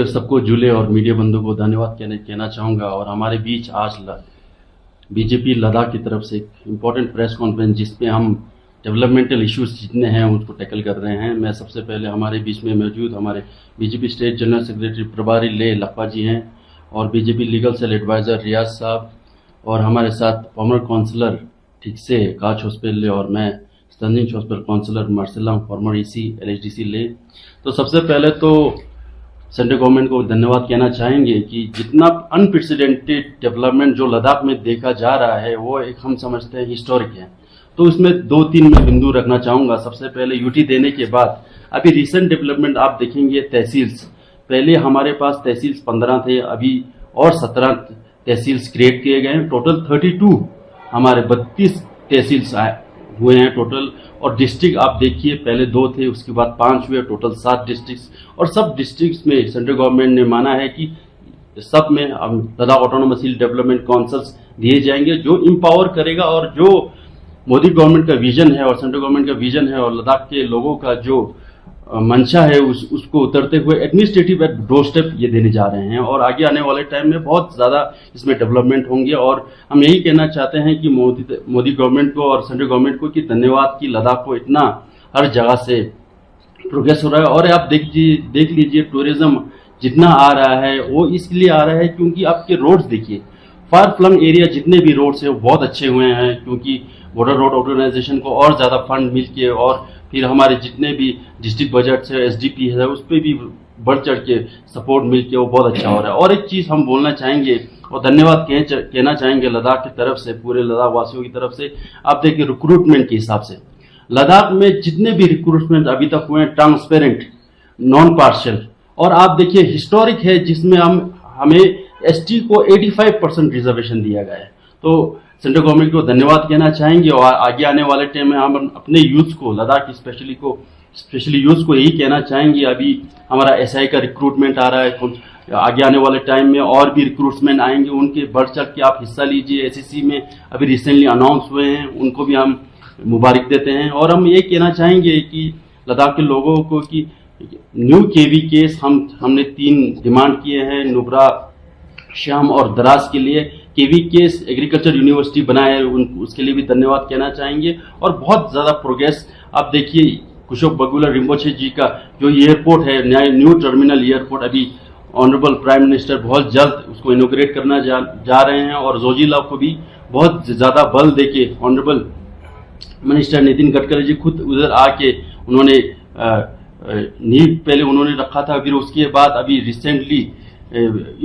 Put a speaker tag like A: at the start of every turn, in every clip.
A: सबको जुले और मीडिया बंधु को धन्यवाद कहना चाहूँगा। और हमारे बीच आज बीजेपी लद्दाख की तरफ से एक इम्पोर्टेंट प्रेस कॉन्फ्रेंस जिसमें हम डेवलपमेंटल इश्यूज जितने हैं उनको टैकल कर रहे हैं। मैं सबसे पहले हमारे बीच में मौजूद हमारे बीजेपी स्टेट जनरल सेक्रेटरी प्रभारी ले लखपा जी हैं और बीजेपी लीगल सेल एडवाइज़र रियाज साहब और हमारे साथ फॉर्मर काउंसलर ठीक से काच हॉस्पिटल ले और मैं स्टर्निंग hospital counsellor Marcela former EC LHDC ले। तो सबसे पहले तो सेंट्रल गवर्नमेंट को धन्यवाद कहना चाहेंगे कि जितना अनप्रेसिडेंटेड डेवलपमेंट जो लद्दाख में देखा जा रहा है वो एक हम समझते हैं हिस्टोरिक है। तो इसमें 2-3 मैं बिंदु रखना चाहूँगा। सबसे पहले यूटी देने के बाद अभी रिसेंट डेवलपमेंट आप देखेंगे तहसील्स, पहले हमारे पास तहसील्स 15 थे, अभी और 17 तहसील्स क्रिएट किए गए हैं। टोटल 32 हमारे 32 तहसील्स हुए हैं टोटल। और डिस्ट्रिक्ट आप देखिए पहले 2 थे, उसके बाद 5 हुए, टोटल 7 डिस्ट्रिक्ट्स। और सब डिस्ट्रिक्ट्स में सेंट्रल गवर्नमेंट ने माना है कि सब में लद्दाख ऑटोनोमस हिल डेवलपमेंट काउंसिल्स दिए जाएंगे जो इम्पावर करेगा और जो मोदी गवर्नमेंट का विजन है और सेंट्रल गवर्नमेंट का विजन है और लद्दाख के लोगों का जो मंशा है उसको उतरते हुए एडमिनिस्ट्रेटिव एट डोर स्टेप ये देने जा रहे हैं। और आगे आने वाले टाइम में बहुत ज़्यादा इसमें डेवलपमेंट होंगे। और हम यही कहना चाहते हैं कि मोदी गवर्नमेंट को और सेंट्रल गवर्नमेंट को कि धन्यवाद कि लद्दाख को इतना हर जगह से प्रोग्रेस हो रहा है। और आप देख लीजिए टूरिज्म जितना आ रहा है वो इसलिए आ रहा है क्योंकि आपके रोड्स देखिए, फार फ्लंग एरिया जितने भी रोड्स हैं वो बहुत अच्छे हुए हैं क्योंकि बॉर्डर रोड ऑर्गेनाइजेशन को और ज़्यादा फंड मिल के और फिर हमारे जितने भी डिस्ट्रिक्ट बजट है एसडीपी है उस पर भी बढ़ चढ़ के सपोर्ट मिल के वो बहुत अच्छा हो रहा है। और एक चीज़ हम बोलना चाहेंगे और धन्यवाद कहना चाहेंगे लद्दाख की तरफ से, पूरे लद्दाख वासियों की तरफ से। आप देखिए रिक्रूटमेंट के हिसाब से लद्दाख में जितने भी रिक्रूटमेंट अभी तक हुए हैं ट्रांसपेरेंट, नॉन पार्शियल, और आप देखिए हिस्टोरिक है जिसमें हमें एसटी को 85% रिजर्वेशन दिया गया है। तो सेंट्रल गवर्नमेंट को धन्यवाद कहना चाहेंगे। और आगे आने वाले टाइम में हम अपने यूथ को, लद्दाख की स्पेशली यूथ को यही कहना चाहेंगे, अभी हमारा एसआई का रिक्रूटमेंट आ रहा है, आगे आने वाले टाइम में और भी रिक्रूटमेंट आएंगे, उनके बढ़ चढ़ के आप हिस्सा लीजिए। एसएससी में अभी रिसेंटली अनाउंस हुए हैं, उनको भी हम मुबारक देते हैं। और हम ये कहना चाहेंगे कि लद्दाख के लोगों को कि न्यू केवी केस हमने 3 डिमांड किए हैं, नुब्रा, श्याम और दराज के लिए। केवी केस एग्रीकल्चर यूनिवर्सिटी बनाया है, उसके लिए भी धन्यवाद कहना चाहेंगे। और बहुत ज़्यादा प्रोग्रेस आप देखिए कुशोक बगुला रिम्पोछे जी का जो एयरपोर्ट है, न्यू टर्मिनल एयरपोर्ट, अभी ऑनरेबल प्राइम मिनिस्टर बहुत जल्द उसको इनोग्रेट करना जा रहे हैं। और जोजिला को भी बहुत ज़्यादा बल देके ऑनरेबल मिनिस्टर नितिन गडकरी जी खुद उधर आके उन्होंने नींव पहले उन्होंने रखा था, फिर उसके बाद अभी रिसेंटली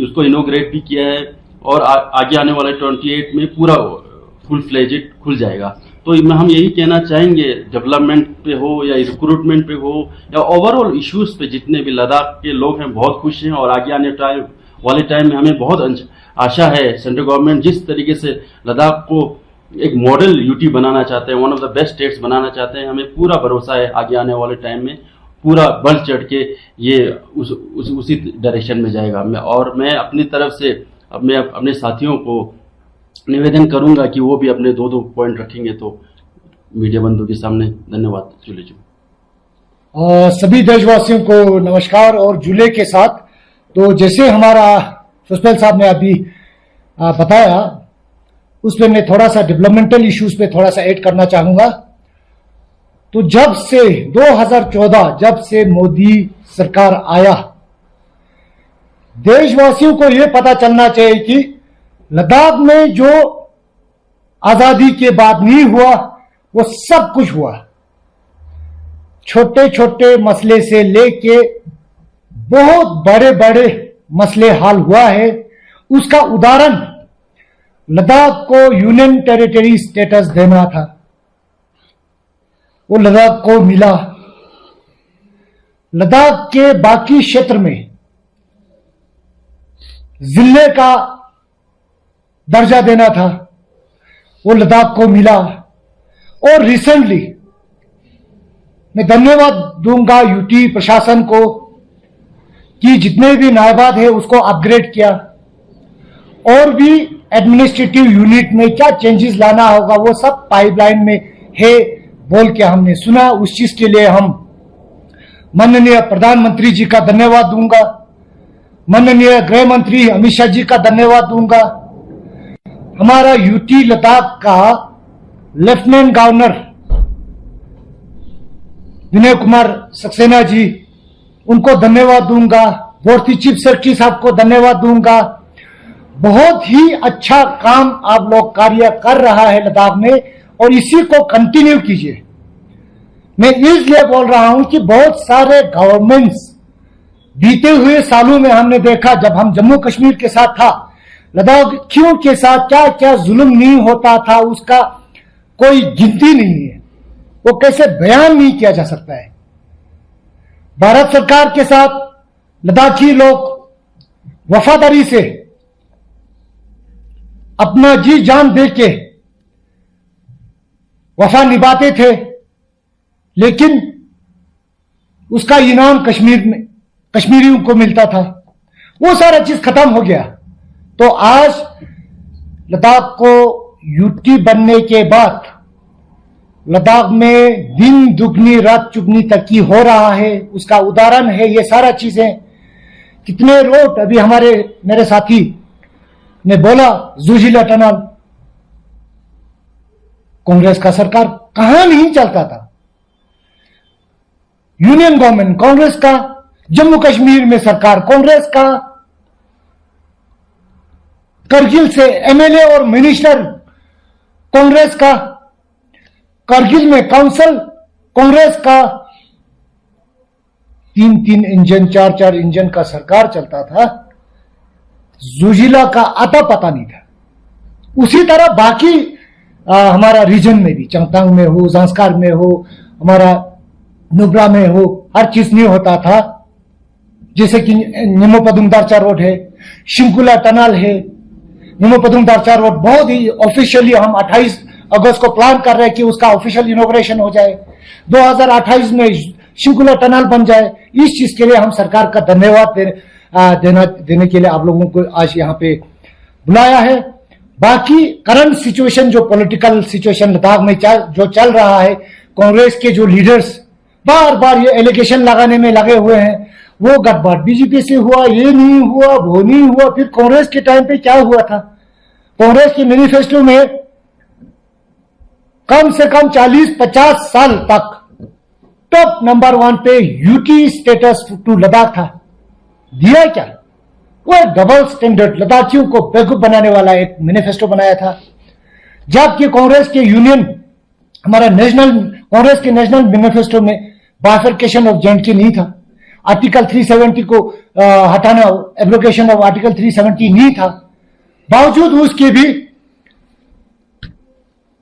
A: उसको इनोग्रेट भी किया है। और आगे आने वाले 28 में पूरा फुल फ्लेजेड खुल जाएगा। तो हम यही कहना चाहेंगे डेवलपमेंट पे हो या रिक्रूटमेंट पे हो या ओवरऑल इश्यूज पे, जितने भी लद्दाख के लोग हैं बहुत खुश हैं। और आगे आने वाले टाइम में हमें बहुत आशा है सेंट्रल गवर्नमेंट जिस तरीके से लद्दाख को एक मॉडल यूटी बनाना चाहते हैं, one of the best states बनाना चाहते हैं, हमें पूरा भरोसा है आगे आने वाले टाइम में पूरा बढ़ चढ़ के ये उसी डायरेक्शन में जाएगा। मैं अपनी तरफ से मैं अपने साथियों को निवेदन करूंगा कि वो भी अपने 2-2 पॉइंट रखेंगे तो मीडिया बंधु के सामने। धन्यवाद। जुले जी
B: सभी देशवासियों को नमस्कार। और जुले के साथ तो जैसे हमारा सुस्पेल साहब ने अभी बताया उस पर मैं थोड़ा सा डेवलपमेंटल इश्यूज पे थोड़ा सा ऐड करना चाहूंगा। तो जब से 2014 जब से मोदी सरकार आया, देशवासियों को यह पता चलना चाहिए कि लद्दाख में जो आजादी के बाद नहीं हुआ वो सब कुछ हुआ। छोटे छोटे मसले से लेके बहुत बड़े बड़े मसले हल हुआ है। उसका उदाहरण लद्दाख को यूनियन टेरिटरी स्टेटस देना था, वो लद्दाख को मिला। लद्दाख के बाकी क्षेत्र में जिले का दर्जा देना था, वो लद्दाख को मिला। और रिसेंटली मैं धन्यवाद दूंगा यूटी प्रशासन को कि जितने भी नायबाद है उसको अपग्रेड किया और भी एडमिनिस्ट्रेटिव यूनिट में क्या चेंजेस लाना होगा वो सब पाइपलाइन में है बोल के हमने सुना। उस चीज के लिए हम माननीय प्रधानमंत्री जी का धन्यवाद दूंगा माननीय गृह मंत्री अमित शाह जी का धन्यवाद दूंगा। हमारा यूटी लद्दाख का लेफ्टिनेंट गवर्नर विनय कुमार सक्सेना जी, उनको धन्यवाद दूंगा। बोर्ड चीफ सेक्रेटरी साहब को धन्यवाद दूंगा। बहुत ही अच्छा काम आप लोग कार्य कर रहा है लद्दाख में, और इसी को कंटिन्यू कीजिए। मैं इसलिए बोल रहा हूं कि बहुत सारे गवर्नमेंट्स बीते हुए सालों में हमने देखा, जब हम जम्मू कश्मीर के साथ था, लद्दाखियों के साथ क्या क्या जुल्म नहीं होता था, उसका कोई गिनती नहीं है, वो कैसे बयान नहीं किया जा सकता है। भारत सरकार के साथ लद्दाखी लोग वफादारी से अपना जी जान दे के वफा निभाते थे, लेकिन उसका इनाम कश्मीरियों को मिलता था। वो सारा चीज खत्म हो गया। तो आज लद्दाख को यूटी बनने के बाद लद्दाख में दिन दुगनी रात चुगनी तरक्की हो रहा है, उसका उदाहरण है ये सारा चीजें। कितने रोड अभी मेरे साथी ने बोला, जोजिला टनल, कांग्रेस का सरकार कहां नहीं चलता था। यूनियन गवर्नमेंट कांग्रेस का, जम्मू कश्मीर में सरकार कांग्रेस का, करगिल से एमएलए और मिनिस्टर कांग्रेस का, करगिल में काउंसिल कांग्रेस का, 3-3 इंजन 4-4 इंजन का सरकार चलता था। जोजिला का आता पता नहीं था। उसी तरह बाकी हमारा रीजन में भी, चंगतांग में हो, जांस्कार में हो, हमारा नुब्रा में हो, हर चीज नहीं होता था। जैसे कि निमोपदुंग दारचा रोड है, शिंकुला टनल है। निमोपदुंग दारचा रोड बहुत ही ऑफिशियली हम 28 अगस्त को प्लान कर रहे हैं कि उसका ऑफिशियल इनॉग्रेशन हो जाए, 2028 में शिंकुला टनल बन जाए। इस चीज के लिए हम सरकार का धन्यवाद देने के लिए आप लोगों को आज यहाँ पे बुलाया है। बाकी करंट सिचुएशन, जो पॉलिटिकल सिचुएशन लद्दाख में जो चल रहा है, कांग्रेस के जो लीडर्स बार बार ये एलिगेशन लगाने में लगे हुए हैं, वो गठबंधन बीजेपी से हुआ, ये नहीं हुआ, वो नहीं हुआ। फिर कांग्रेस के टाइम पे क्या हुआ था? कांग्रेस के मैनिफेस्टो में कम से कम 40-50 साल तक टॉप नंबर 1 पे यूटी स्टेटस टू लद्दाख था। दिया क्या? वो डबल स्टैंडर्ड, लद्दाखियों को बेवकूफ बनाने वाला एक मैनिफेस्टो बनाया था। जबकि कांग्रेस के यूनियन, हमारा कांग्रेस के नेशनल मैनिफेस्टो में बाइफरकेशन ऑफ जेएंडके नहीं था। आर्टिकल 370 को हटाना, एब्रोगेशन ऑफ आर्टिकल 370 नहीं था। बावजूद उसके भी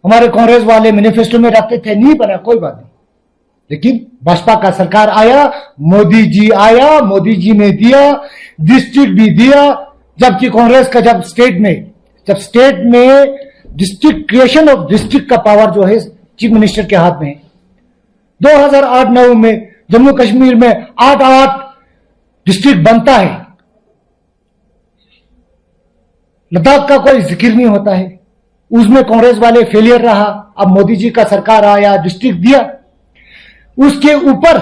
B: हमारे कांग्रेस वाले मैनिफेस्टो में रखते थे, नहीं बना, कोई बात नहीं। लेकिन भाजपा का सरकार आया, मोदी जी आया, मोदी जी ने दिया, डिस्ट्रिक्ट भी दिया। जबकि कांग्रेस का जब स्टेट में डिस्ट्रिक्ट, क्रिएशन ऑफ डिस्ट्रिक्ट का पावर जो है चीफ मिनिस्टर के हाथ में है। 2008-9 में जम्मू कश्मीर में 8 डिस्ट्रिक्ट बनता है, लद्दाख का कोई जिक्र नहीं होता है। उसमें कांग्रेस वाले फेलियर रहा। अब मोदी जी का सरकार आया, डिस्ट्रिक्ट दिया, उसके ऊपर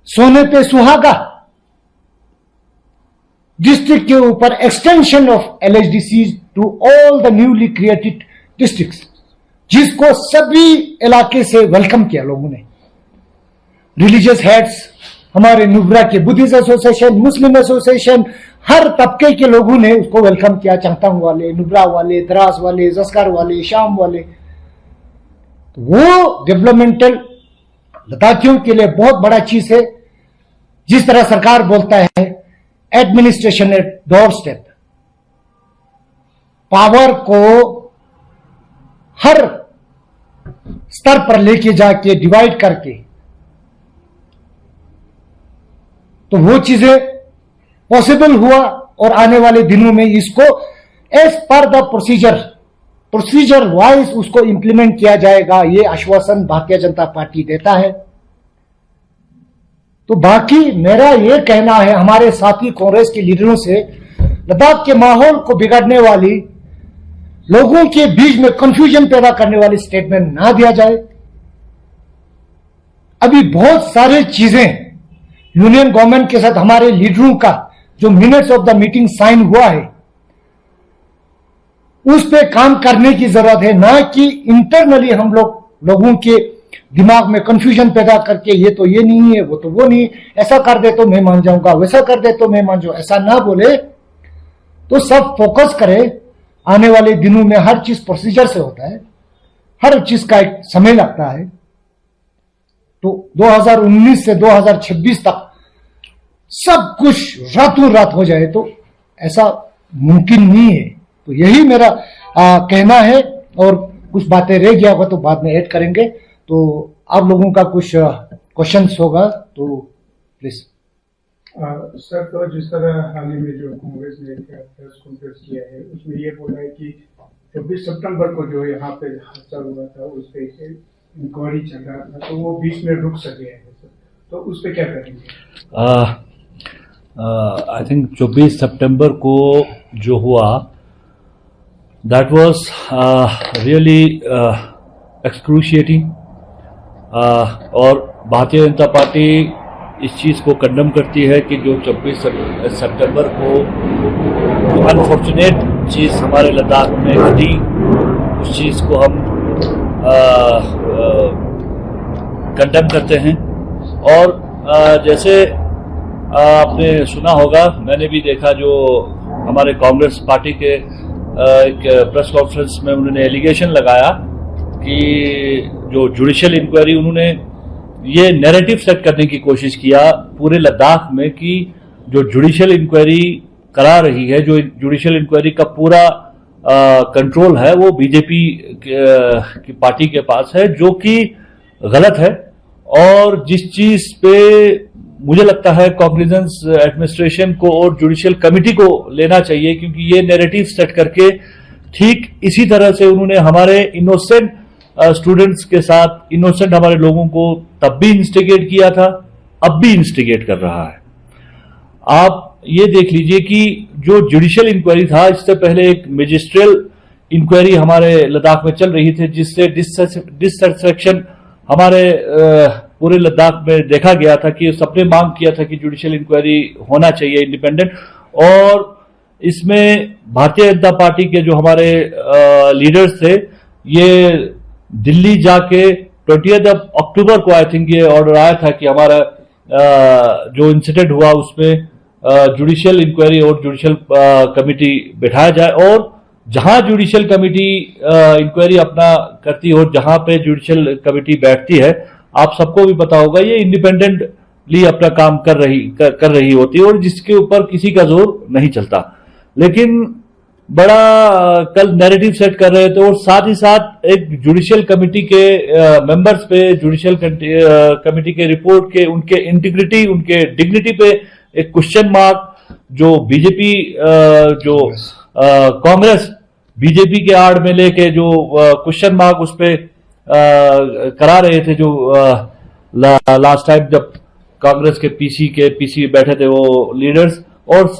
B: सोने पे सुहागा, डिस्ट्रिक्ट के ऊपर extension of LHDC to all the newly created districts, जिसको सभी इलाके से वेलकम किया लोगों ने। रिलीजियस हेड्स, हमारे नुब्रा के बुद्धिस्ट एसोसिएशन, मुस्लिम एसोसिएशन, हर तबके के लोगों ने उसको वेलकम किया। चंगतांग वाले, नुब्रा वाले, द्रास वाले, जस्कर वाले, शाम वाले। तो वो डेवलपमेंटल लद्दाखियों के लिए बहुत बड़ा चीज है। जिस तरह सरकार बोलता है administration at doorstep, power को हर स्तर पर लेके जाके डिवाइड करके, तो वो चीजें पॉसिबल हुआ। और आने वाले दिनों में इसको as per the procedure wise उसको इंप्लीमेंट किया जाएगा, ये आश्वासन भारतीय जनता पार्टी देता है। तो बाकी मेरा ये कहना है हमारे साथी कांग्रेस के लीडरों से, लद्दाख के माहौल को बिगाड़ने वाली, लोगों के बीच में कंफ्यूजन पैदा करने वाली स्टेटमेंट ना दिया जाए। अभी बहुत सारी चीजें यूनियन गवर्नमेंट के साथ हमारे लीडरों का जो minutes of the meeting sign हुआ है उस पे काम करने की जरूरत है, ना कि इंटरनली हम लोगों के दिमाग में कंफ्यूजन पैदा करके ये तो ये नहीं है, वो तो वो नहीं, ऐसा कर दे तो मैं मान जाऊंगा, वैसा कर दे तो मैं मान जाऊंगा, ऐसा ना बोले तो सब फोकस करे। आने वाले दिनों में हर चीज प्रोसीजर से होता है, हर चीज का एक समय लगता है। तो 2019 से 2026 तक सब कुछ रातों रात हो जाए तो ऐसा मुमकिन नहीं है। तो यही मेरा कहना है, और कुछ बातें रह गया होगा तो बाद में ऐड करेंगे। तो आप लोगों का कुछ क्वेश्चंस होगा तो प्लीज।
C: सर, तो जिस तरह हाल ही में जो कांग्रेस ने प्रेस कॉन्फ्रेंस किया है उसमें ये बोला है कि 24 सितंबर को जो यहाँ पे हादसा हुआ था उस पे इंक्वायरी चल रहा था, तो वो बीच में रुक सके है, तो उस पे क्या करेंगे?
D: आई थिंक 24 सितंबर को जो हुआ दैट वाज रियली एक्सक्रूशिएटिंग, और भारतीय जनता पार्टी इस चीज़ को कंडम करती है कि जो 24 सितंबर को जो अनफॉर्चुनेट चीज़ हमारे लद्दाख में घटी उस चीज़ को हम कंडम करते हैं। और जैसे आपने सुना होगा, मैंने भी देखा, जो हमारे कांग्रेस पार्टी के एक प्रेस कॉन्फ्रेंस में उन्होंने एलिगेशन लगाया कि जो जुडिशियल इंक्वायरी, उन्होंने ये नैरेटिव सेट करने की कोशिश किया पूरे लद्दाख में कि जो जुडिशियल इंक्वायरी करा रही है, जो जुडिशियल इंक्वायरी का पूरा कंट्रोल है वो बीजेपी की पार्टी के पास है, जो कि गलत है। और जिस चीज पे मुझे लगता है कॉग्निजेंस एडमिनिस्ट्रेशन को और जुडिशियल कमिटी को लेना चाहिए, क्योंकि ये नैरेटिव सेट करके ठीक इसी तरह से उन्होंने हमारे इनोसेंट स्टूडेंट्स के साथ, इनोसेंट हमारे लोगों को तब भी इंस्टिगेट किया था, अब भी इंस्टिगेट कर रहा है। आप ये देख लीजिए कि जो जुडिशियल इंक्वायरी था, इससे पहले एक मजिस्ट्रियल इंक्वायरी हमारे लद्दाख में चल रही थी, जिससे डिससेटिस्फैक्शन हमारे पूरे लद्दाख में देखा गया था कि सबने मांग किया था कि जुडिशियल इंक्वायरी होना चाहिए इंडिपेंडेंट। और इसमें भारतीय जनता पार्टी के जो हमारे लीडर्स थे, ये दिल्ली जाके 20 अक्टूबर को आई थिंक ये ऑर्डर आया था कि हमारा जो इंसिडेंट हुआ उसमें जुडिशियल इंक्वायरी और जुडिशियल कमिटी बिठाया जाए। और जहां जुडिशियल कमिटी इंक्वायरी अपना करती है और जहां पे जुडिशियल कमिटी बैठती है, आप सबको भी पता होगा, ये इंडिपेंडेंटली अपना काम कर रही होती है और जिसके ऊपर किसी का जोर नहीं चलता। लेकिन बड़ा कल नैरेटिव सेट कर रहे थे, और साथ ही साथ एक जुडिशियल कमिटी के मेंबर्स पे, जुडिशियल कमिटी के रिपोर्ट के, उनके इंटीग्रिटी, उनके डिग्निटी पे एक क्वेश्चन मार्क, जो बीजेपी जो कांग्रेस बीजेपी के आड़ में लेके जो क्वेश्चन मार्क उस पे करा रहे थे, जो लास्ट टाइम जब कांग्रेस के पीसी बैठे थे वो लीडर्स। और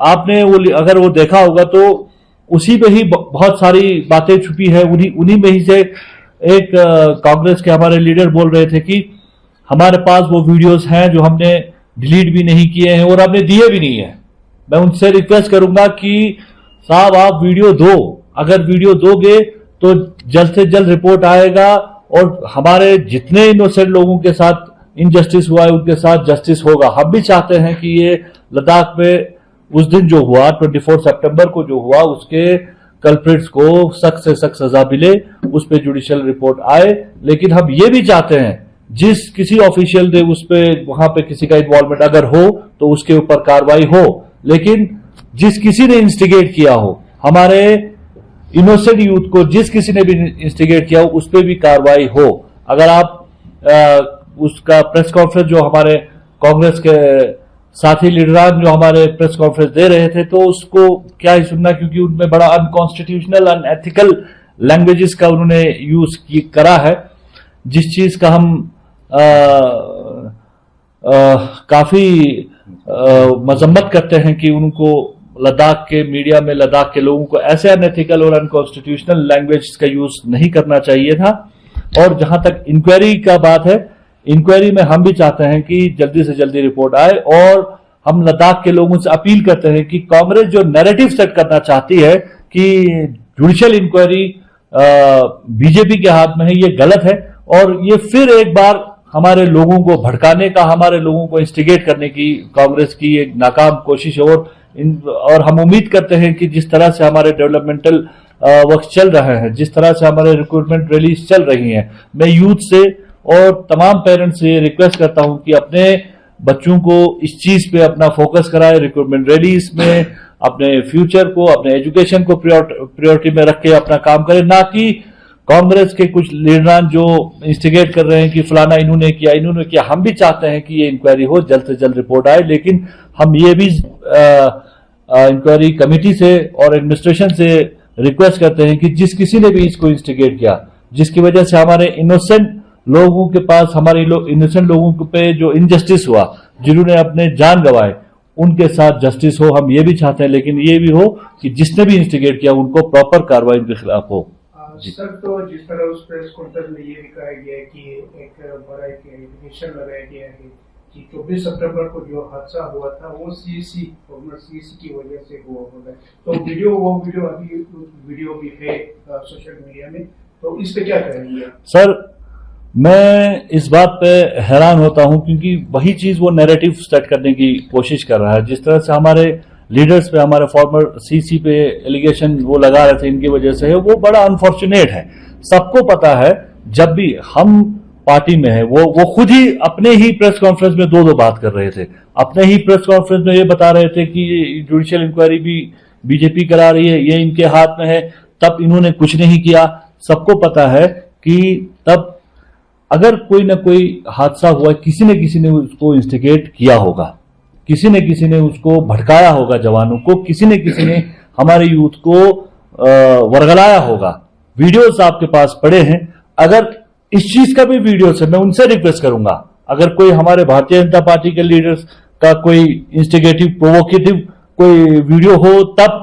D: आपने वो अगर वो देखा होगा तो उसी पे ही बहुत सारी बातें छुपी है। उन्हीं में ही से एक कांग्रेस के हमारे लीडर बोल रहे थे कि हमारे पास वो वीडियोस हैं जो हमने डिलीट भी नहीं किए हैं और हमने दिए भी नहीं है। मैं उनसे रिक्वेस्ट करूंगा कि साहब आप वीडियो दो, अगर वीडियो दोगे तो जल्द से जल्द रिपोर्ट आएगा और हमारे जितने इनोसेंट लोगों के साथ इनजस्टिस हुआ है उनके साथ जस्टिस होगा। हम भी चाहते हैं कि ये लद्दाख में उस दिन जो हुआ 24 सितंबर को जो हुआ उसके कल्प्रिट्स को सख्त से सख्त सजा मिले, उस पर जुडिशियल रिपोर्ट आए। लेकिन हम ये भी चाहते हैं जिस किसी ऑफिशियल ने उस पे वहां पे किसी का इन्वॉल्वमेंट अगर हो तो उसके ऊपर कार्रवाई हो, लेकिन जिस किसी ने इंस्टिगेट किया हो, हमारे इनोसेंट यूथ को जिस किसी ने भी इंस्टिगेट किया हो उस पर भी कार्रवाई हो। अगर आप उसका प्रेस कॉन्फ्रेंस जो हमारे कांग्रेस के साथी लीडरान जो हमारे प्रेस कॉन्फ्रेंस दे रहे थे तो उसको क्या ही सुनना, क्योंकि उनमें बड़ा अनकॉन्स्टिट्यूशनल अनएथिकल लैंग्वेजेस का उन्होंने यूज करा है, जिस चीज का हम काफी मजम्मत करते हैं कि उनको लद्दाख के मीडिया में लद्दाख के लोगों को ऐसे अनएथिकल और अनकॉन्स्टिट्यूशनल लैंग्वेज का यूज नहीं करना चाहिए था। और जहां तक इंक्वायरी का बात है, इंक्वायरी में हम भी चाहते हैं कि जल्दी से जल्दी रिपोर्ट आए, और हम लद्दाख के लोगों से अपील करते हैं कि कांग्रेस जो नैरेटिव सेट करना चाहती है कि जुडिशियल इंक्वायरी बीजेपी के हाथ में है, ये गलत है। और ये फिर एक बार हमारे लोगों को भड़काने का, हमारे लोगों को इंस्टिगेट करने की कांग्रेस की एक नाकाम कोशिश है। और हम उम्मीद करते हैं कि जिस तरह से हमारे डेवलपमेंटल वर्क चल रहे हैं, जिस तरह से हमारे रिक्रूटमेंट रैलीज चल रही हैं, मैं यूथ से और तमाम पेरेंट्स से रिक्वेस्ट करता हूं कि अपने बच्चों को इस चीज पे अपना फोकस कराए, रिक्रूटमेंट रैलीज में अपने फ्यूचर को, अपने एजुकेशन को प्रायोरिटी में रख के अपना काम करें, ना कि कांग्रेस के कुछ लीडरान जो इंस्टिगेट कर रहे हैं कि फलाना इन्होंने किया। हम भी चाहते हैं कि ये इंक्वायरी हो, जल्द से जल्द रिपोर्ट आए, लेकिन हम ये भी इंक्वायरी कमेटी से और एडमिनिस्ट्रेशन से रिक्वेस्ट करते हैं कि जिस किसी ने भी इसको इंस्टिगेट किया, जिसकी वजह से हमारे इनोसेंट लोगों के पास, हमारे इनोसेंट लोगों पे जो इनजस्टिस हुआ, जिन्होंने अपने जान गंवाए, उनके साथ जस्टिस हो, हम ये भी चाहते हैं। लेकिन ये भी हो कि जिसने भी इंस्टिगेट किया उनको प्रॉपर कार्रवाई उनके खिलाफ हो।
C: सर, तो जिस तरह उस प्रेस कॉन्फ्रेंस में ये भी कहा गया है कि एक बड़ा एलिगेशन लगाया गया है कि 24 सितंबर को जो हादसा हुआ था वो सीईसी की वजह से हुआ होगा, तो वो वीडियो भी है सोशल मीडिया में, तो इस पे क्या करेंगे
D: सर? मैं इस बात पे हैरान होता हूं क्योंकि वही चीज वो नैरेटिव सेट करने की कोशिश कर रहा है। जिस तरह से हमारे लीडर्स पे, हमारे फॉर्मर सीसी पे एलिगेशन वो लगा रहे थे, इनकी वजह से है, वो बड़ा अनफॉर्चुनेट है। सबको पता है, जब भी हम पार्टी में है, वो खुद ही अपने ही प्रेस कॉन्फ्रेंस में दो बात कर रहे थे। अपने ही प्रेस कॉन्फ्रेंस में ये बता रहे थे कि जुडिशियल इंक्वायरी भी बीजेपी करा रही है, ये इनके हाथ में है, तब इन्होंने कुछ नहीं किया। सबको पता है कि तब अगर कोई ना कोई हादसा हुआ, किसी ने उसको इंस्टिगेट किया होगा, किसी ने उसको भड़काया होगा जवानों को, किसी ने हमारे यूथ को वर्गलाया होगा। वीडियोस आपके पास पड़े हैं। अगर इस चीज का भी वीडियोस है, मैं उनसे रिक्वेस्ट करूंगा, अगर कोई हमारे भारतीय जनता पार्टी के लीडर्स का कोई इंस्टिगेटिव, प्रोवोकेटिव कोई वीडियो हो तब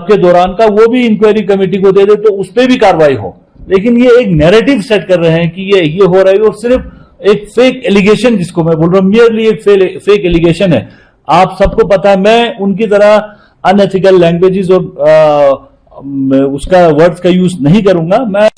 D: के दौरान का, वो भी इंक्वायरी कमेटी को दे दे तो उस पर भी कार्रवाई हो। लेकिन ये एक नैरेटिव सेट कर रहे हैं कि ये हो रहा है, और सिर्फ एक फेक एलिगेशन, जिसको मैं बोल रहा हूं, मियरली एक फेक एलिगेशन है। आप सबको पता है, मैं उनकी तरह अनएथिकल लैंग्वेजेस और उसका वर्ड्स का यूज नहीं करूंगा। मैं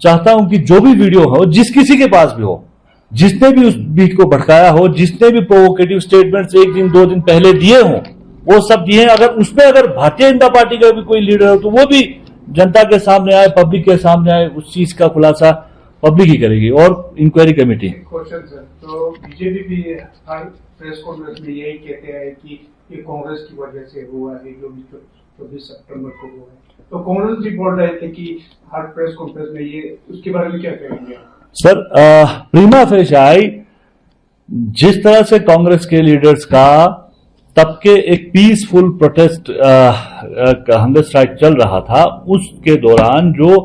D: चाहता हूं कि जो भी वीडियो हो, जिस किसी के पास भी हो, जिसने भी उस बीच को भड़काया हो, जिसने भी प्रोवोकेटिव स्टेटमेंट्स 1 दिन 2 दिन पहले दिए हों, वो सब दिए। अगर भारतीय जनता पार्टी का भी कोई लीडर हो तो वो भी जनता के सामने आए, पब्लिक के सामने आए, उस चीज का खुलासा पब्लिक ही करेगी और इंक्वायरी कमेटी।
C: क्वेश्चन सर, तो बीजेपी भी हर प्रेस कॉन्फ्रेंस में यही कहते हैं कि ये कांग्रेस की वजह से हुआ है, जो 24 सितंबर को हुआ है, तो कांग्रेस भी बोल रहे थे कि हर प्रेस कॉन्फ्रेंस में ये, उसके बारे में क्या कहेंगे
D: सर? प्रीमा फेशियाई जिस तरह से कांग्रेस के लीडर्स का तब के एक पीसफुल प्रोटेस्ट हंगर स्ट्राइक चल रहा था, उसके दौरान जो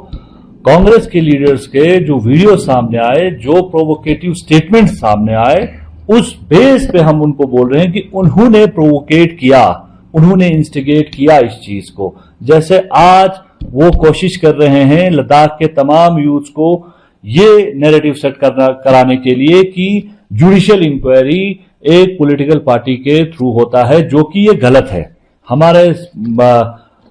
D: कांग्रेस के लीडर्स के जो वीडियो सामने आए, जो प्रोवोकेटिव स्टेटमेंट सामने आए, उस बेस पे हम उनको बोल रहे हैं कि उन्होंने प्रोवोकेट किया, उन्होंने इंस्टिगेट किया इस चीज को। जैसे आज वो कोशिश कर रहे हैं लद्दाख के तमाम यूथ को ये नैरेटिव सेट कराने के लिए कि जुडिशियल इंक्वायरी एक पॉलिटिकल पार्टी के थ्रू होता है, जो कि ये गलत है। हमारे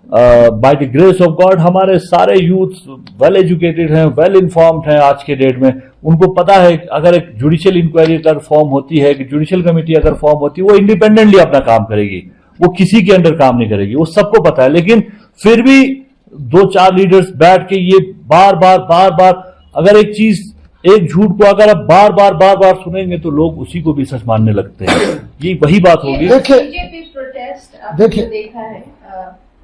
D: by the grace of God हमारे सारे यूथ वेल एजुकेटेड हैं, वेल इन्फॉर्म्ड हैं आज के डेट में। उनको पता है अगर एक जुडिशियल इंक्वायरी अगर फॉर्म होती है, कि जुडिशियल कमेटी अगर फॉर्म होती है, वो इंडिपेंडेंटली अपना काम करेगी, वो किसी के अंडर काम नहीं करेगी, वो सबको पता है। लेकिन फिर भी 2-4 लीडर्स बैठ के ये बार बार अगर एक चीज, एक झूठ को अगर आप बार बार सुनेंगे तो लोग उसी को भी सच मानने लगते हैं। ये वही बात होगी।
E: बीजेपी प्रोटेस्ट आपने देखा है,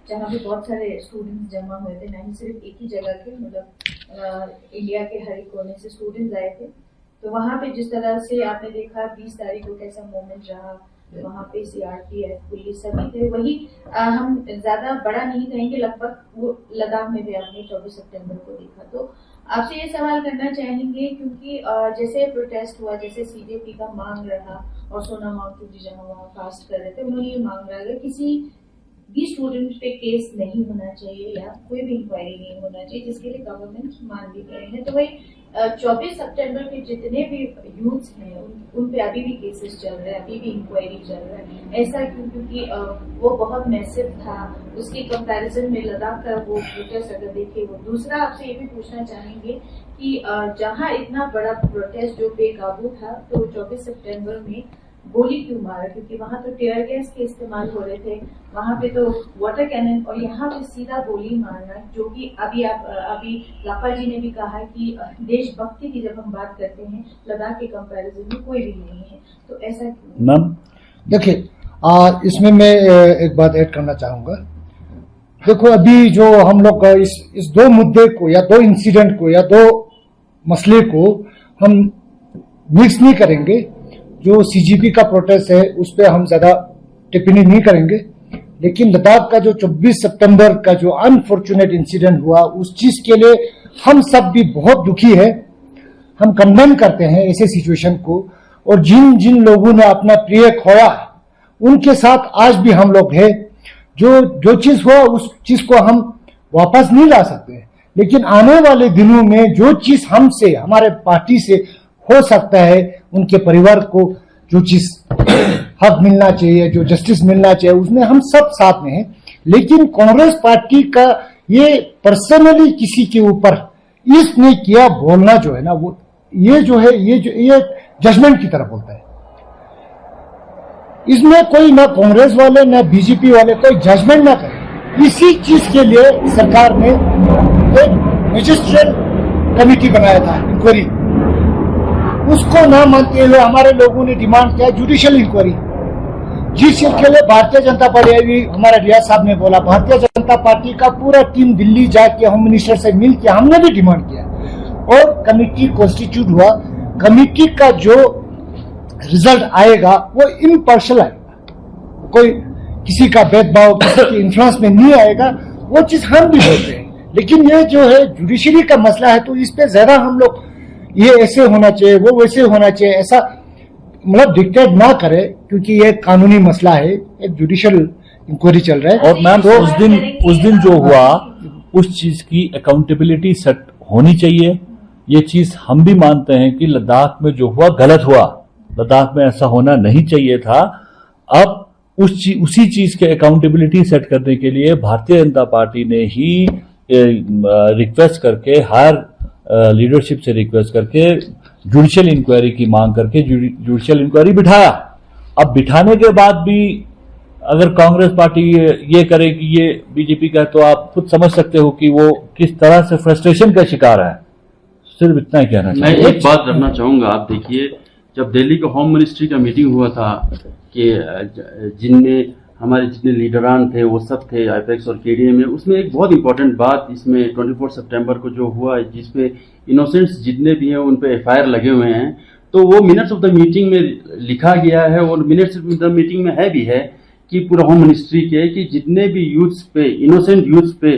E: जहाँ पे बहुत सारे स्टूडेंट्स जमा हुए थे, नहीं सिर्फ एक ही जगह के, मतलब इंडिया के हर एक कोने से स्टूडेंट्स आए थे। तो वहाँ पे जिस तरह से आपने देखा 20 तारीख को कैसा मोमेंट रहा, वहाँ पे सीआरपीएफ, पुलिस सभी थे। वही हम ज्यादा बड़ा नहीं कहेंगे, लगभग वो लद्दाख में भी आपने 24 सितंबर को देखा। तो आपसे ये सवाल करना चाहेंगे, क्योंकि जैसे प्रोटेस्ट हुआ, जैसे सीजेपी का मांग रहा और सोनम वांगचुक जी जहाँ वहाँ फास्ट कर रहे थे, उन्होंने ये मांग रहा है किसी भी स्टूडेंट पे केस नहीं होना चाहिए या कोई भी इंक्वायरी नहीं होना चाहिए, जिसके लिए गवर्नमेंट मान भी गए हैं। तो वही 24 सितंबर के जितने भी यूथ्स हैं उन पे अभी भी केसेस चल रहे हैं, अभी भी इंक्वायरी चल रहा है। ऐसा क्यों? क्योंकि वो बहुत मैसिव था, उसके कंपैरिजन में लद्दाख का वो प्रोटेस्ट अगर देखे वो। दूसरा आपसे ये भी पूछना चाहेंगे कि जहां इतना बड़ा प्रोटेस्ट जो बेकाबू था, तो 24 सितंबर में गोली क्यों मारा? क्योंकि वहां तो टीयर गैस के इस्तेमाल हो रहे थे, वहां पे तो वाटर कैनन, और यहाँ पे सीधा गोली मारना, जो कि अभी लापा जी ने भी कहा कि देशभक्ति की जब हम बात करते हैं लद्दाख के कंपैरिजन में कोई भी नहीं है, तो ऐसा क्यों?
D: मैम
B: देखिए, इसमें मैं एक बात ऐड करना चाहूंगा। देखो, अभी जो हम लोग इस दो मुद्दे को या दो इंसिडेंट को या दो मसले को हम मिक्स नहीं करेंगे। जो सीजीपी का प्रोटेस्ट है उस पर हम ज्यादा टिप्पणी नहीं करेंगे, लेकिन लद्दाख का जो 24 सितंबर का जो अनफॉर्चुनेट इंसिडेंट हुआ, उस चीज के लिए हम सब भी बहुत दुखी है। हम कंडेम करते हैं ऐसे सिचुएशन को, और जिन जिन लोगों ने अपना प्रिय खोया उनके साथ आज भी हम लोग हैं। जो चीज हुआ उस चीज को हम वापस नहीं ला सकते, लेकिन आने वाले दिनों में जो चीज हमसे, हमारे पार्टी से हो सकता है, उनके परिवार को जो चीज हक मिलना चाहिए, जो जस्टिस मिलना चाहिए, उसमें हम सब साथ में हैं। लेकिन कांग्रेस पार्टी का ये पर्सनली किसी के ऊपर इसने किया बोलना जो है ना, वो ये जो है ये जजमेंट की तरफ बोलता है। इसमें कोई ना कांग्रेस वाले ना बीजेपी वाले कोई जजमेंट ना करे। इसी चीज के लिए सरकार ने एक मैजिस्ट्रेट कमेटी बनाया था, इंक्वायरी। उसको ना मानते हुए हमारे लोगों ने डिमांड किया जुडिशियल इंक्वायरी, जिसके लिए भारतीय जनता पार्टी, अभी हमारा रियाज साहब ने बोला, भारतीय जनता पार्टी का पूरा टीम दिल्ली जाके होम मिनिस्टर से मिल के हमने भी डिमांड किया, और कमेटी कॉन्स्टिट्यूट हुआ। कमेटी का जो रिजल्ट आएगा वो इम्पार्शियल आएगा, कोई किसी का भेदभाव, किसी के इन्फ्लुएंस में नहीं आएगा। वो चीज हम भी बोलते हैं, लेकिन ये जो है जुडिशरी का मसला है, तो इस पे ज्यादा हम लोग ये ऐसे होना चाहिए, वो वैसे होना चाहिए, ऐसा मतलब डिक्टेट ना करे, क्योंकि ये कानूनी मसला है, एक जुडिशियल इंक्वायरी चल रहा है।
D: और मैम उस दिन जो हुआ, उस चीज की अकाउंटेबिलिटी सेट होनी चाहिए। ये चीज हम भी मानते हैं कि लद्दाख में जो हुआ गलत हुआ, लद्दाख में ऐसा होना नहीं चाहिए था। अब उसी चीज के अकाउंटेबिलिटी सेट करने के लिए भारतीय जनता पार्टी ने ही रिक्वेस्ट करके, हायर लीडरशिप से रिक्वेस्ट करके जुडिशियल इंक्वायरी की मांग करके जुडिशियल इंक्वायरी बिठाया। अब बिठाने के बाद भी अगर कांग्रेस पार्टी ये करे कि ये बीजेपी का, तो आप खुद समझ सकते हो कि वो किस तरह से फ्रस्ट्रेशन का शिकार है। सिर्फ इतना ही कहना
A: मैं एक बात रखना चाहूंगा। आप देखिए, जब दिल्ली का होम मिनिस्ट्री का मीटिंग हुआ था कि जिनमें हमारे जितने लीडरान थे वो सब थे आईपैक्स और केडीएम में, उसमें एक बहुत इंपॉर्टेंट बात इसमें 24 सितंबर को जो हुआ, जिसपे इनोसेंट्स जितने भी हैं उन पे एफआईआर लगे हुए हैं, तो वो मिनट्स ऑफ द मीटिंग में लिखा गया है, और मिनट्स ऑफ द मीटिंग में है भी है कि पूरा होम मिनिस्ट्री के कि जितने भी यूथ्स पे, इनोसेंट यूथ्स पे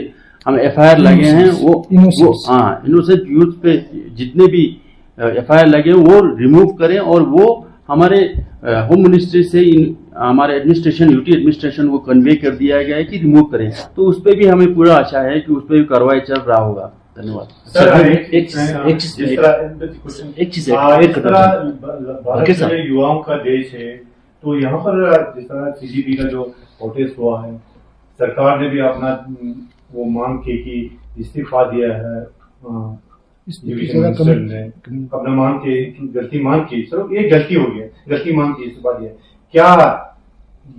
A: हम एफआईआर लगे हैं, वो इनोसेंट यूथ पे जितने भी एफआईआर लगे हैं वो रिमूव करें, और वो हमारे होम मिनिस्ट्री से हमारे एडमिनिस्ट्रेशन, यूटी एडमिनिस्ट्रेशन को कन्वे कर दिया गया है कि रिमूव करें। तो उस पर भी हमें पूरा आशा है कि उस पर भी कार्रवाई चल रहा होगा। धन्यवाद
F: सर। एक चीज युवाओं का देश है, तो यहाँ पर जिस तरह सीजीपी का जो प्रोटेस्ट हुआ है, सरकार ने भी अपना वो मांग की कि इस्तीफा दिया है, अपना मांग के गलती मांग की, चलो ये गलती हो गया, गलती मांग की, इस्तीफा दिया। क्या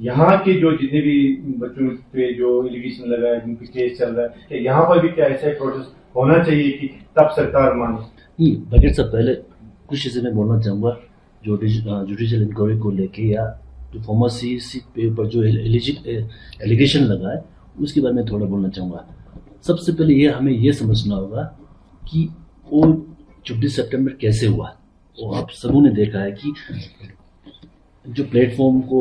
F: यहाँ के जो जितने भी बच्चों पे जो एलिगेशन लगा है, जिनके केस चल रहा है, क्या यहाँ पर भी क्या ऐसा प्रोसेस होना चाहिए कि तब सरकार माने?
G: बजट से पहले कुछ चीजें मैं बोलना चाहूंगा जो जुडिशियल इंक्वायरी को लेके, या जो फॉर्मर सीसी पे ऊपर जो एलिगेशन लगा है उसके बारे में थोड़ा बोलना चाहूंगा। सबसे पहले ये हमें ये समझना होगा कि वो 24 सितंबर कैसे हुआ। वो आप सबों ने देखा है कि जो प्लेटफॉर्म को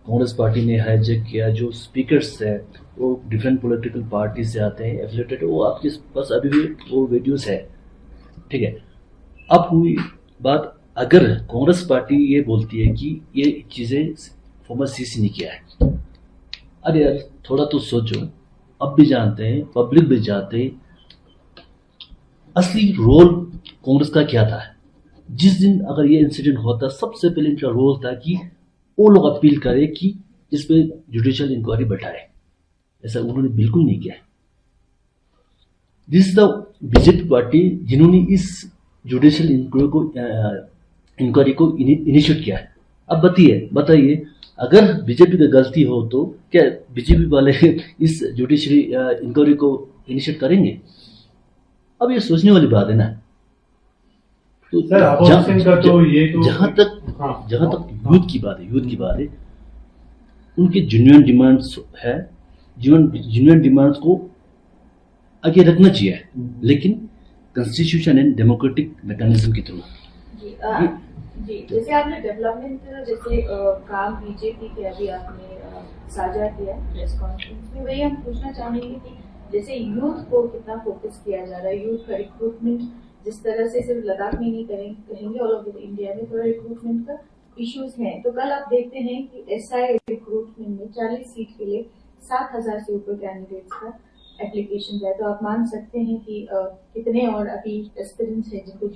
G: कांग्रेस पार्टी ने हाईजैक किया, जो स्पीकर्स है वो डिफरेंट पॉलिटिकल पार्टी से आते हैं, एफिलेटेड, वो आपके पास अभी भी वो वीडियोस है, ठीक है। अब हुई बात, अगर कांग्रेस पार्टी ये बोलती है कि ये चीजें फॉर्मर सीसी ने किया है, अरे यार थोड़ा तो सोचो। अब भी जानते हैं, पब्लिक भी जानते हैं, असली रोल कांग्रेस का क्या था, जिस दिन अगर ये इंसिडेंट होता सबसे पहले इनका रोल था कि वो लोग अपील करें कि इस पे जुडिशियल इंक्वायरी बैठाए। ऐसा उन्होंने बिल्कुल नहीं किया। This is the BJP party जिन्होंने इस जुडिशियल इंक्वायरी को इनिशिएट किया है। अब बताइए अगर बीजेपी की गलती हो तो क्या बीजेपी वाले इस जुडिशरी इंक्वायरी को इनिशिएट करेंगे? अब ये सोचने वाली बात है ना। तो जहां तक यूथ की बात है, उनके जेन्युइन डिमांड्स है, जेन्युइन डिमांड्स को आगे रखना चाहिए, लेकिन कॉन्स्टिट्यूशन एंड डेमोक्रेटिक मैकेनिज्म के थ्रू।
E: जी, जैसे आपने डेवलपमेंट जैसे काम बीजेपी के अभी आपने साझा किया प्रेस कॉन्फ्रेंस में, वही हम पूछना चाहेंगे कि जैसे यूथ को कितना फोकस किया जा रहा है, यूथ का रिक्रूटमेंट जिस तरह से सिर्फ लद्दाख में नहीं कहेंगे ऑल ओवर इंडिया में थोड़ा रिक्रूटमेंट का इश्यूज हैं। तो कल आप देखते हैं कि एसआई रिक्रूटमेंट में 40 सीट के लिए 7,000 से ऊपर कैंडिडेट्स का एप्लीकेशन है। तो आप मान सकते हैं कि कितने और अभी एस्पिरेंट्स हैं जिनको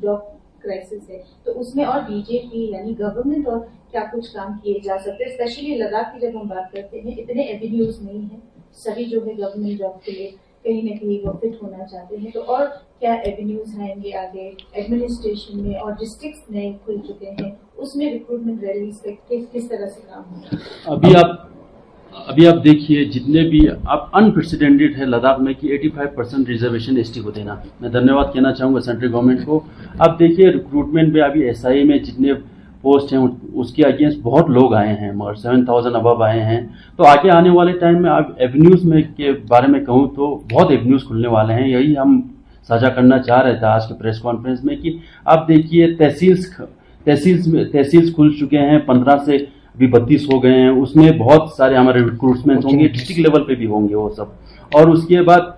E: जॉब क्राइसिस है। तो उसमें और बीजेपी यानी गवर्नमेंट और क्या कुछ काम किए जा सकते हैं, स्पेशली लद्दाख की जब हम बात करते हैं इतने एवेन्यूज नहीं है, सभी जो है गवर्नमेंट जॉब के लिए कहीं ना कहीं वो फिट होना चाहते हैं। तो और क्या एवेन्यूज आएंगे आगे एडमिनिस्ट्रेशन में, और डिस्ट्रिक्ट्स नए खुल चुके हैं उसमें रिक्रूटमेंट रैलीज किस तरह से काम होगा?
A: अभी आप देखिए जितने भी आप अनप्रेसिडेंटेड है लद्दाख में कि 85% रिजर्वेशन एसटी को देना। मैं धन्यवाद कहना चाहूँगा सेंट्रल गवर्नमेंट को। आप देखिए रिक्रूटमेंट में अभी एसआई में जितने पोस्ट हैं उसके अगेंस्ट बहुत लोग आए हैं, मगर 7,000 अबव आए हैं। तो आगे आने वाले टाइम में आप एवेन्यूज में के बारे में कहूँ तो बहुत एवेन्यूज खुलने वाले हैं। यही हम साझा करना चाह रहे थे आज के प्रेस कॉन्फ्रेंस में कि आप देखिए तहसील्स खुल चुके हैं, 15 से अभी 32 हो गए हैं। उसमें बहुत सारे हमारे रिक्रूटमेंट होंगे, डिस्ट्रिक्ट लेवल पे भी होंगे वो सब। और उसके बाद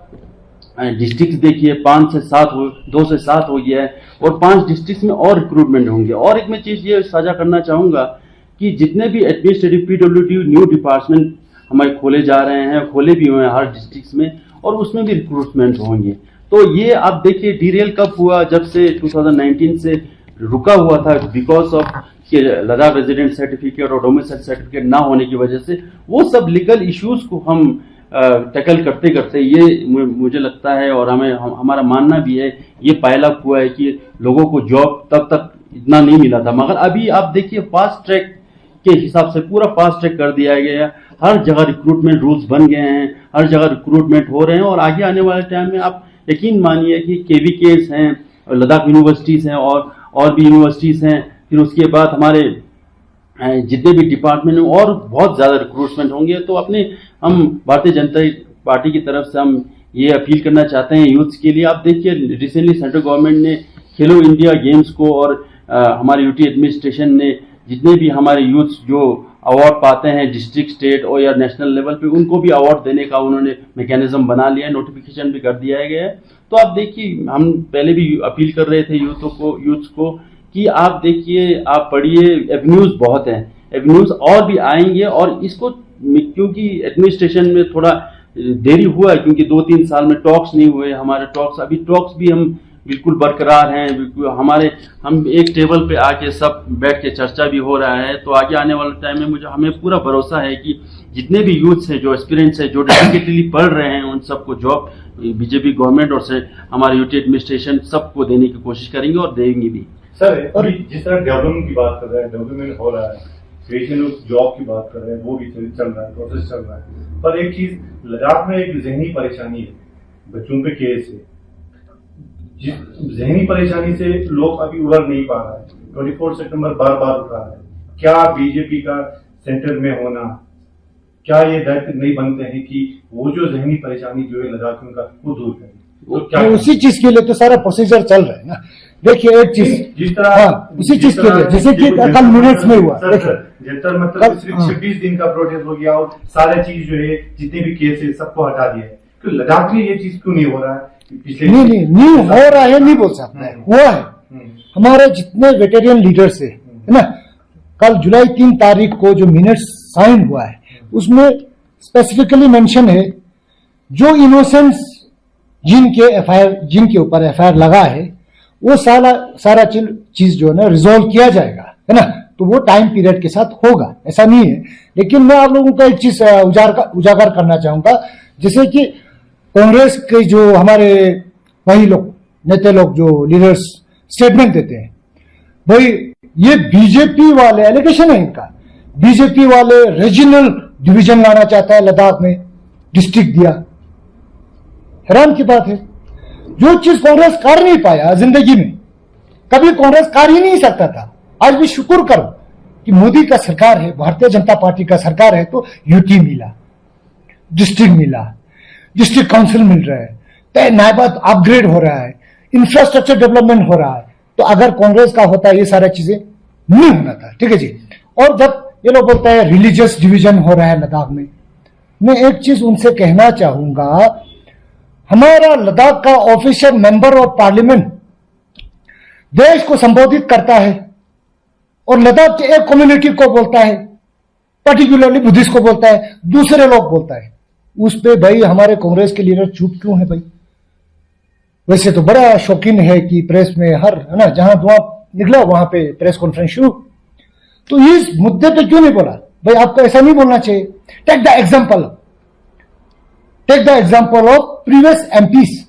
A: डिस्ट्रिक्ट देखिए 5 से 7 2 से 7 हो गया है, और 5 डिस्ट्रिक्ट में और रिक्रूटमेंट होंगे। और एक मैं चीज ये साझा करना चाहूंगा कि जितने भी एडमिनिस्ट्रेटिव पीडब्ल्यूडी न्यू डिपार्टमेंट हमारे खोले जा रहे हैं, खोले भी हुए हैं हर डिस्ट्रिक्ट में, और उसमें भी रिक्रूटमेंट होंगे। तो ये आप देखिए डीरेल कब हुआ, जब से 2019 से रुका हुआ था बिकॉज ऑफ कि लद्दाख रेजिडेंट सर्टिफिकेट और डोमिसाइल सर्टिफिकेट ना होने की वजह से। वो सब लीगल इश्यूज को हम टैकल करते करते ये मुझे लगता है और हमारा मानना भी है ये पायलअप हुआ है कि लोगों को जॉब तब तक इतना नहीं मिला था। मगर अभी आप देखिए फास्ट ट्रैक के हिसाब से पूरा फास्ट ट्रैक कर दिया गया है। हर जगह रिक्रूटमेंट रूल्स बन गए हैं, हर जगह रिक्रूटमेंट हो रहे हैं। और आगे आने वाले टाइम में आप यकीन मानिए कि केवीकेस हैं, लद्दाख यूनिवर्सिटीज हैं और भी यूनिवर्सिटीज हैं, फिर उसके बाद हमारे जितने भी डिपार्टमेंट में और बहुत ज्यादा रिक्रूटमेंट होंगे। तो हम भारतीय जनता पार्टी की तरफ से हम ये अपील करना चाहते हैं यूथ के लिए। आप देखिए रिसेंटली सेंट्रल गवर्नमेंट ने खेलो इंडिया गेम्स को और हमारे यूटी एडमिनिस्ट्रेशन ने जितने भी हमारे यूथ जो अवार्ड पाते हैं डिस्ट्रिक्ट स्टेट और या नेशनल लेवल पे, उनको भी अवार्ड देने का उन्होंने मैकेनिज्म बना लिया है, नोटिफिकेशन भी कर दिया गया है। तो आप देखिए हम पहले भी अपील कर रहे थे यूथ को कि आप देखिए आप पढ़िए, एवेन्यूज बहुत हैं, एवेन्यूज और भी आएंगे। और इसको क्योंकि एडमिनिस्ट्रेशन में थोड़ा देरी हुआ है क्योंकि 2-3 साल में टॉक्स नहीं हुए हमारे टॉक्स भी हम बिल्कुल बरकरार हैं। हम एक टेबल पे आके सब बैठ के चर्चा भी हो रहा है। तो आगे आने वाले टाइम में हमें पूरा भरोसा है कि जितने भी यूथ्स हैं, जो एस्पिरेंट्स हैं, जो डेडिकेटली पढ़ रहे हैं, उन सबको जॉब बीजेपी गवर्नमेंट और हमारे यूटी एडमिनिस्ट्रेशन सबको देने की कोशिश करेंगे और देंगे भी।
F: सर और जिस तरह डेवलपमेंट की बात कर रहे हैं, डेवलपमेंट हो रहा है, क्रिएशन ऑफ जॉब की बात कर रहे हैं, वो भी चल रहा है, प्रोसेस चल रहा है। पर एक चीज लद्दाख में एक जहनी परेशानी है, बच्चों पे केस है। जिस जहनी परेशानी से लोग अभी उभर नहीं पा रहा है। 24 सितंबर बार बार उठ रहा है। क्या बीजेपी का सेंटर में होना, क्या ये दायित्व नहीं बनते हैं कि वो जो जहनी परेशानी जो है लद्दाखियों का वो दूर करें?
B: तो उसी चीज के लिए तो सारा प्रोसीजर चल रहा है ना। देखिए एक चीज
F: जिस तरह
B: उसी चीज के लिए, जैसे कि कल मिनट्स में हुआ,
F: मतलब सिर्फ 26 दिन का प्रोटेस्ट हो गया और सारे चीज जो है जितने भी केस है सबको हटा दिया है। तो लद्दाख में ये चीज क्यों नहीं हो रहा है?
B: नहीं हो रहा है, नहीं बोल सकता है, हुआ है। हमारे जितने वेटेरियन लीडर्स है ना, कल जुलाई 3 तारीख को जो मिनट्स साइन हुआ है उसमें स्पेसिफिकली मेंशन है जो इनोसेंट्स जिनके ऊपर एफआईआर लगा है वो सारा चीज जो है ना रिजोल्व किया जाएगा, है ना। तो वो टाइम पीरियड के साथ होगा, ऐसा नहीं है। लेकिन मैं आप लोगों को एक चीज उजागर करना चाहूंगा, जैसे कि कांग्रेस के जो हमारे वही लोग नेता लोग जो लीडर्स स्टेटमेंट देते हैं, भाई ये बीजेपी वाले एलिगेशन है इनका, बीजेपी वाले रीजनल डिवीजन लाना चाहता है लद्दाख में, डिस्ट्रिक्ट दिया। हैरान की बात है, जो चीज कांग्रेस कर नहीं पाया जिंदगी में, कभी कांग्रेस कर ही नहीं सकता था। आज भी शुक्र करो कि मोदी का सरकार है, भारतीय जनता पार्टी का सरकार है, तो यूटी मिला, डिस्ट्रिक्ट मिला, डिस्ट्रिक्ट काउंसिल मिल रहा है, नायबाद अपग्रेड हो रहा है, इंफ्रास्ट्रक्चर डेवलपमेंट हो रहा है। तो अगर कांग्रेस का होता है ये सारा चीजें नहीं होना था, ठीक है जी। और जब ये लोग बोलते हैं रिलीजियस डिवीजन हो रहा है लद्दाख में, मैं एक चीज उनसे कहना चाहूंगा, हमारा लद्दाख का ऑफिशियल मेंबर ऑफ पार्लियामेंट देश को संबोधित करता है और लद्दाख के एक कम्युनिटी को बोलता है, पर्टिकुलरली बुद्धिस्ट को बोलता है, दूसरे लोग बोलता है, उस पे भाई हमारे कांग्रेस के लीडर चुप क्यों है भाई? वैसे तो बड़ा शौकीन है कि प्रेस में हर, है ना, जहां धुआं निकला वहां पे प्रेस कॉन्फ्रेंस शुरू। तो इस मुद्दे पे क्यों नहीं बोला भाई? आपको ऐसा नहीं बोलना चाहिए। Take the example of previous MPs.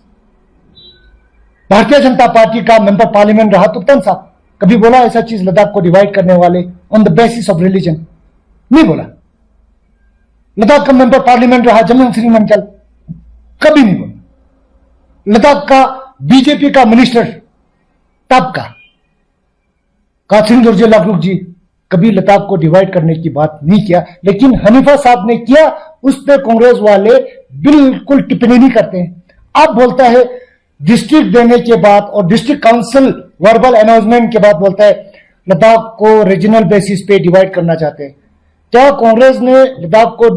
B: Bharatiya Janata party का मेंबर पार्लियामेंट रहा तुप्तन साहब, कभी बोला ऐसा चीज लद्दाख को डिवाइड करने वाले on the basis of religion? नहीं बोला। लद्दाख का मेंबर पार्लियामेंट रहा जमीन सिंह मंचल, कभी नहीं बोला। लद्दाख का बीजेपी का मिनिस्टर तब का कासिम दुर्जे लाखलुक जी कभी लद्दाख को डिवाइड करने की बात नहीं किया, लेकिन हनीफा साहब ने किया, उस पर कांग्रेस वाले बिल्कुल टिप्पणी नहीं करते हैं। अब बोलता है डिस्ट्रिक्ट देने के बाद और डिस्ट्रिक्ट काउंसिल वर्बल अनाउंसमेंट के बाद बोलता है लद्दाख को रीजनल बेसिस पे डिवाइड करना चाहते हैं। क्या कांग्रेस ने लद्दाख को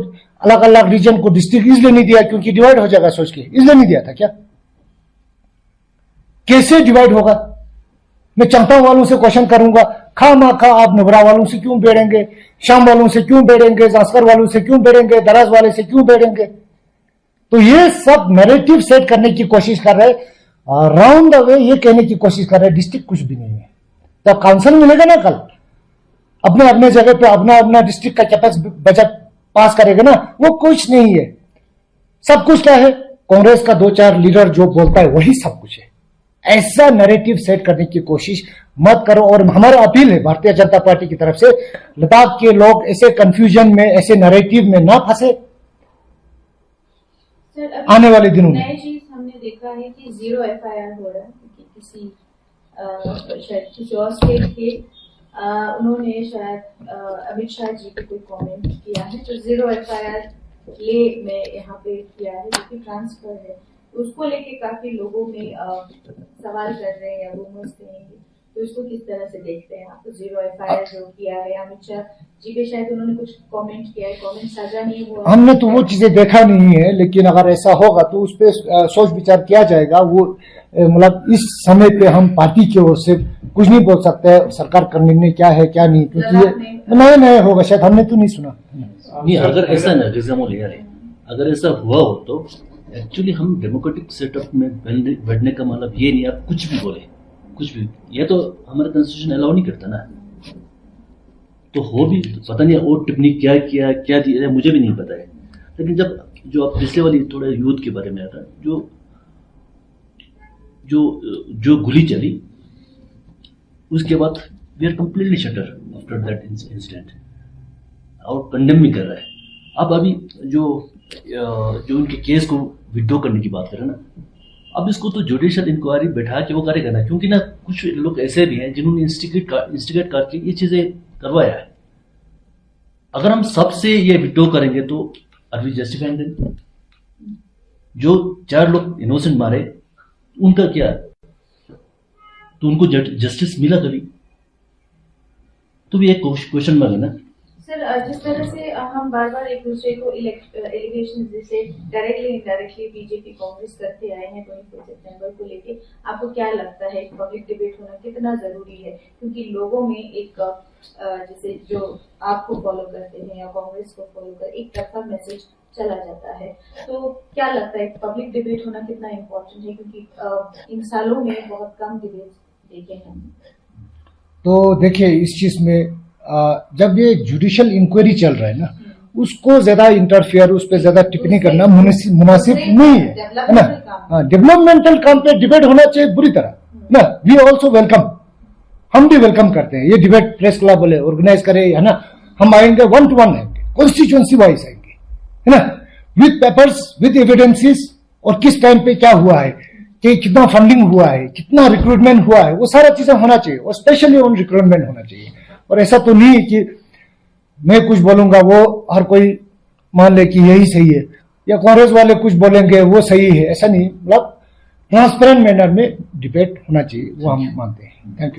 B: अलग अलग रीजन को डिस्ट्रिक्ट इसलिए नहीं दिया क्योंकि डिवाइड हो जाएगा सोच के, इसलिए नहीं दिया था क्या? कैसे डिवाइड होगा? मैं चंपा वालों से क्वेश्चन करूंगा, खामाखा आप नुब्रा वालों से क्यों बेड़ेंगे, शाम वालों से क्यों बेड़ेंगे, जास्कर वालों से क्यों बेड़ेंगे, दराज वाले से क्यों बेड़ेंगे? तो ये सब नैरेटिव सेट करने की कोशिश कर रहे, राउंड द वे ये कहने की कोशिश कर रहे डिस्ट्रिक्ट कुछ भी नहीं है। तो काउंसिल मिलेगा ना कल, अपने अपने जगह पे अपना अपना डिस्ट्रिक्ट का कैपेक्स बजट पास करेगा ना, वो कुछ नहीं है। सब कुछ क्या है? कांग्रेस का दो चार लीडर जो बोलता है वही सब कुछ है। ऐसा नैरेटिव सेट करने की कोशिश मत करो। और हमारा अपील है भारतीय जनता पार्टी की तरफ से, लद्दाख के लोग ऐसे कंफ्यूजन में, ऐसे नैरेटिव में ना फंसे आने वाले दिनों में।
E: नई चीज हमने देखा है कि 0 FIR हो रहा है कि किसी शायद किसी और स्टेट के उन्होंने शायद अमित शाह जी को कोई कमेंट किया है, तो 0 FIR ले में यहाँ पे किया है जो कि ट्रांसफर है, उसको लेके काफी लोगों में सवाल कर रहे हैं या रूमर्स कहेंगे, तो इसको किस तरह से देखते हैं आप? 0 FIR जो किया है अमित शाह जी पे, शायद उन्होंने कुछ कमेंट किया है, कमेंट साझा नहीं हुआ,
B: हमने तो वो चीजें देखा नहीं है, लेकिन अगर ऐसा होगा तो उस पर सोच विचार किया जाएगा। वो मतलब इस समय पे हम पार्टी की ओर से कुछ नहीं बोल सकते सरकार का निर्णय क्या है क्या नहीं, क्योंकि ये नया होगा, शायद हमने तो नहीं सुना।
G: नहीं, अगर ऐसा ना एग्जाम्पल यार, अगर ऐसा हुआ हो तो एक्चुअली हम डेमोक्रेटिक सेटअप में बैठने का मतलब ये नहीं आप कुछ भी बोले, कुछ भी, ये तो हमारा कॉन्स्टिट्यूशन अलाउ नहीं करता ना। तो हो भी तो पता नहीं और टिप्पणी क्या किया क्या दिया मुझे भी नहीं पता है। लेकिन जब जो आप पिछले वाली थोड़ा यूथ के बारे में आता, जो गोली चली उसके बाद we are completely shutter after that incident और कंडेम भी कर रहा है। अब अभी जो उनके केस को विड्रॉ करने की बात करें ना, अब इसको तो जुडिशियल इंक्वायरी बैठा के वो करेगा ना, क्योंकि ना कुछ लोग ऐसे भी हैं जिन्होंने इंस्टिगेट करके ये चीजें करवाया है। अगर हम सबसे ये विड्रॉ करेंगे तो आर वी जस्टिफाइंग देम? जो 4 लोग इनोसेंट मारे उनका क्या, तो उनको जस्टिस मिला कभी? तो भी एक क्वेश्चन मार्क है ना
E: सर। जिस तरह से हम बार बार एक दूसरे को एलिगेशन जैसे डायरेक्टली इनडायरेक्टली बीजेपी कांग्रेस करते आए हैं 24 सितंबर को लेके, आपको क्या लगता है पब्लिक डिबेट होना कितना जरूरी है? क्योंकि लोगों में एक जैसे जो आपको फॉलो करते हैं या कांग्रेस को फॉलो कर एक तरफा मैसेज चला जाता है, तो क्या लगता है पब्लिक डिबेट होना कितना इम्पोर्टेंट है? क्योंकि इन सालों में बहुत कम डिबेट देखे हैं?
B: तो देखिए, इस चीज में जब ये जुडिशियल इंक्वायरी चल रहा है ना, उसको ज्यादा इंटरफियर, उस पर ज्यादा टिप्पणी करना मुनासिब नहीं है ना। हाँ, डेवलपमेंटल काम पे डिबेट होना चाहिए बुरी तरह ना। वी ऑल्सो वेलकम, हम भी वेलकम करते हैं ये डिबेट। प्रेस क्लब बोले ऑर्गेनाइज करे है ना, हम आएंगे, 1 to 1 आएंगे, कॉन्स्टिट्यूएंसी वाइज आएंगे, है ना, विद पेपर्स, विद एविडेंसेस, और किस टाइम पे क्या हुआ है, कि कितना फंडिंग हुआ है, कितना रिक्रूटमेंट हुआ है, वो सारा चीजें होना चाहिए, और स्पेशली ऑन रिक्रूटमेंट होना चाहिए। और ऐसा तो नहीं कि मैं कुछ बोलूंगा वो हर कोई मान ले कि यही सही है, या कांग्रेस वाले कुछ बोलेंगे वो सही है, ऐसा नहीं। मतलब ट्रांसपेरेंट मैनर में डिबेट होना चाहिए, वो हम मानते हैं। Thank you.